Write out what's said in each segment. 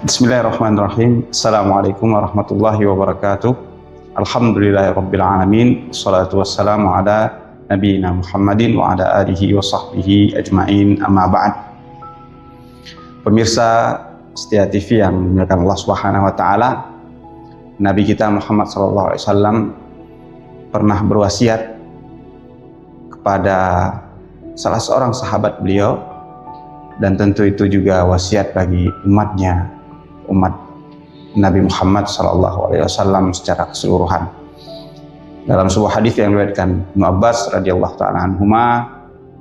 Bismillahirrahmanirrahim. Assalamualaikum warahmatullahi wabarakatuh. Alhamdulillahirabbil alamin. Wassalatu wassalamu ala nabiyina Muhammadin wa ala alihi wa sahbihi ajmain. Amma ba'd. Pemirsa setia TV yang dimuliakan Allah Subhanahu wa taala, Nabi kita Muhammad sallallahu alaihi wasallam pernah berwasiat kepada salah seorang sahabat beliau, dan tentu itu juga wasiat bagi umatnya, umat Nabi Muhammad SAW secara keseluruhan. Dalam sebuah hadis yang diriwayatkan Ibnu Abbas radhiyallahu taala anhuma,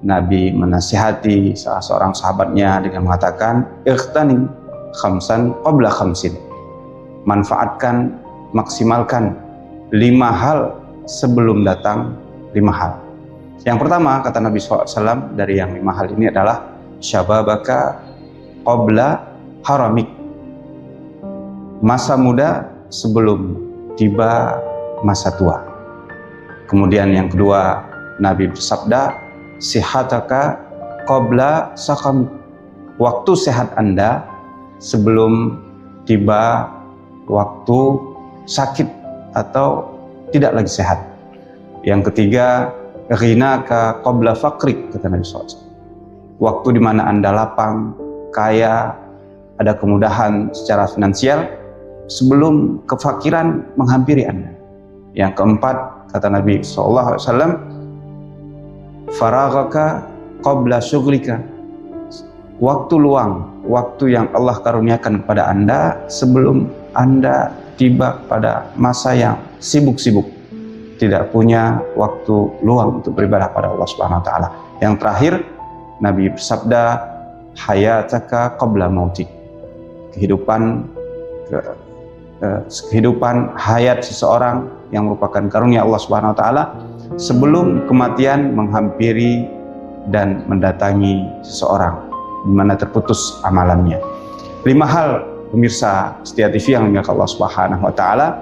Nabi menasihati salah seorang sahabatnya dengan mengatakan, "Ightanim khamsan qabla khamsin." Manfaatkan, maksimalkan 5 hal sebelum datang 5 hal. Yang pertama, kata Nabi SAW, dari yang 5 hal ini adalah syababaka qabla haramik. Masa muda sebelum tiba masa tua. Kemudian yang kedua, Nabi bersabda, sihataka qabla sakamik. Waktu sehat Anda sebelum tiba waktu sakit atau tidak lagi sehat. Yang ketiga, ghinaka qabla fakrik, kata Nabi SAW. Waktu di mana Anda lapang, kaya, ada kemudahan secara finansial sebelum kefakiran menghampiri Anda. Yang keempat, kata Nabi SAW, faraghaka qabla syughlika. Waktu luang, waktu yang Allah karuniakan kepada Anda sebelum Anda tiba pada masa yang sibuk-sibuk, tidak punya waktu luang untuk beribadah pada Allah Subhanahu wa taala. Yang terakhir, Nabi bersabda, hayataka qabla mautik. Kehidupan hayat seseorang yang merupakan karunia Allah Subhanahu wa taala sebelum kematian menghampiri dan mendatangi seseorang di mana terputus amalannya. 5 hal, pemirsa setia TV yang dimuliakan Allah Subhanahu wa taala,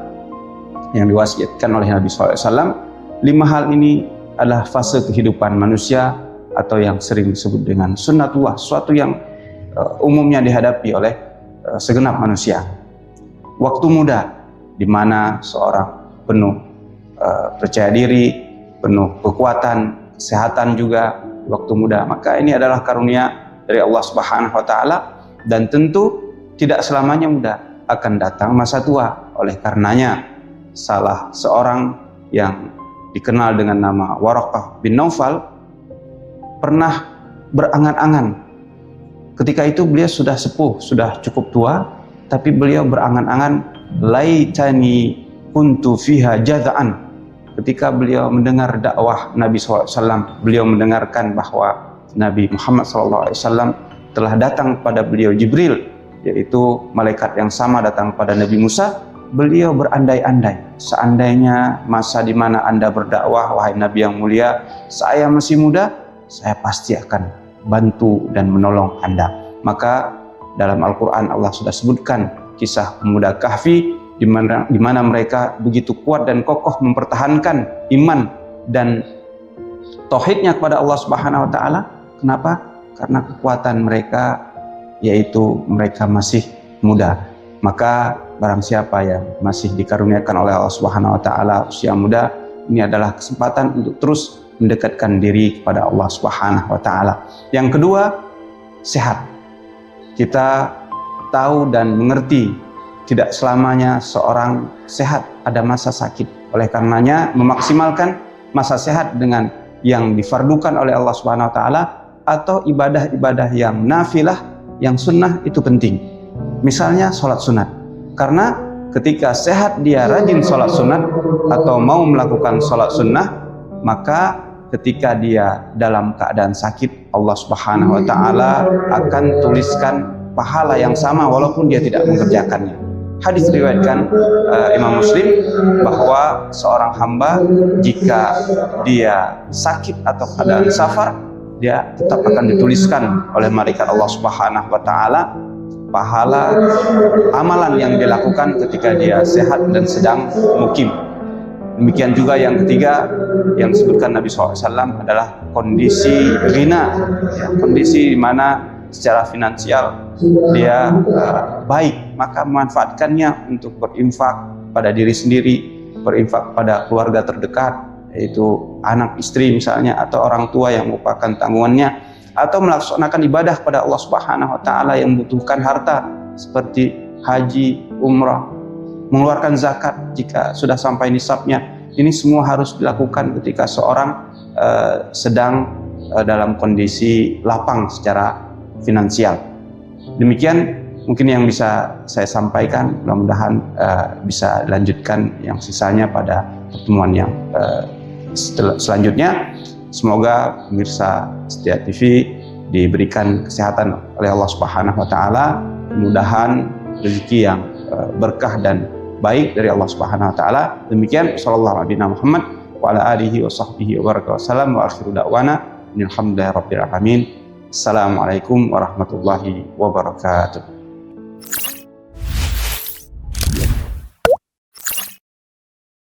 yang diwasiatkan oleh Nabi SAW. 5 hal ini adalah fase kehidupan manusia atau yang sering disebut dengan sunnatullah, sesuatu yang umumnya dihadapi oleh segenap manusia. Waktu muda, di mana seorang penuh percaya diri, penuh kekuatan, kesehatan juga waktu muda. Maka ini adalah karunia dari Allah Subhanahu wa taala, dan tentu tidak selamanya muda, akan datang masa tua. Oleh karenanya, salah seorang yang dikenal dengan nama Waraqah bin Naufal pernah berangan-angan. Ketika itu beliau sudah sepuh, sudah cukup tua, tapi beliau berangan-angan, laitani kuntu fiha jaza'an. Ketika beliau mendengar dakwah Nabi SAW, beliau mendengarkan bahwa Nabi Muhammad SAW telah datang pada beliau Jibril, yaitu malaikat yang sama datang pada Nabi Musa. Beliau berandai-andai, seandainya masa di mana Anda berdakwah, wahai Nabi yang mulia, saya masih muda, saya pasti akan bantu dan menolong Anda. Maka dalam Al-Quran Allah sudah sebutkan kisah pemuda Kahfi, di mana mereka begitu kuat dan kokoh mempertahankan iman dan tauhidnya kepada Allah Subhanahu wa taala. Kenapa? Karena kekuatan mereka, yaitu mereka masih muda. Maka barang siapa yang masih dikaruniakan oleh Allah Subhanahu wa taala usia muda, ini adalah kesempatan untuk terus mendekatkan diri kepada Allah Subhanahu wa taala. Yang kedua, sehat. Kita tahu dan mengerti tidak selamanya seorang sehat, ada masa sakit. Oleh karenanya, memaksimalkan masa sehat dengan yang difardukan oleh Allah Subhanahu wa taala atau ibadah-ibadah yang nafilah, yang sunnah, itu penting. Misalnya sholat sunat, karena ketika sehat dia rajin sholat sunat atau mau melakukan sholat sunnah, maka ketika dia dalam keadaan sakit, Allah Subhanahu wa taala akan tuliskan pahala yang sama walaupun dia tidak mengerjakannya. Hadis riwayatkan Imam Muslim bahwa seorang hamba jika dia sakit atau keadaan safar, dia tetap akan dituliskan oleh malaikat Allah Subhanahu wa taala pahala amalan yang dilakukan ketika dia sehat dan sedang mukim. Demikian juga yang ketiga yang disebutkan Nabi SAW adalah kondisi ghina, ya, kondisi di mana secara finansial dia baik, maka memanfaatkannya untuk berinfak pada diri sendiri, berinfak pada keluarga terdekat, yaitu anak istri misalnya, atau orang tua yang merupakan tanggungannya, atau melaksanakan ibadah pada Allah Subhanahu wa taala yang membutuhkan harta seperti haji, umrah, mengeluarkan zakat jika sudah sampai nisabnya. Ini semua harus dilakukan ketika seorang sedang dalam kondisi lapang secara finansial. Demikian mungkin yang bisa saya sampaikan. Mudah-mudahan bisa dilanjutkan yang sisanya pada pertemuan yang selanjutnya. Semoga pemirsa Setia TV diberikan kesehatan oleh Allah Subhanahu wa taala, kemudahan, rezeki yang berkah dan baik dari Allah Subhanahu wa taala. Demikian, sallallahu alaihi Muhammad wa ala alihi wa sahbihi wa baraka wasallam, wa akhiru da'wana alhamdulillahi rabbil alamin. Assalamualaikum warahmatullahi wabarakatuh.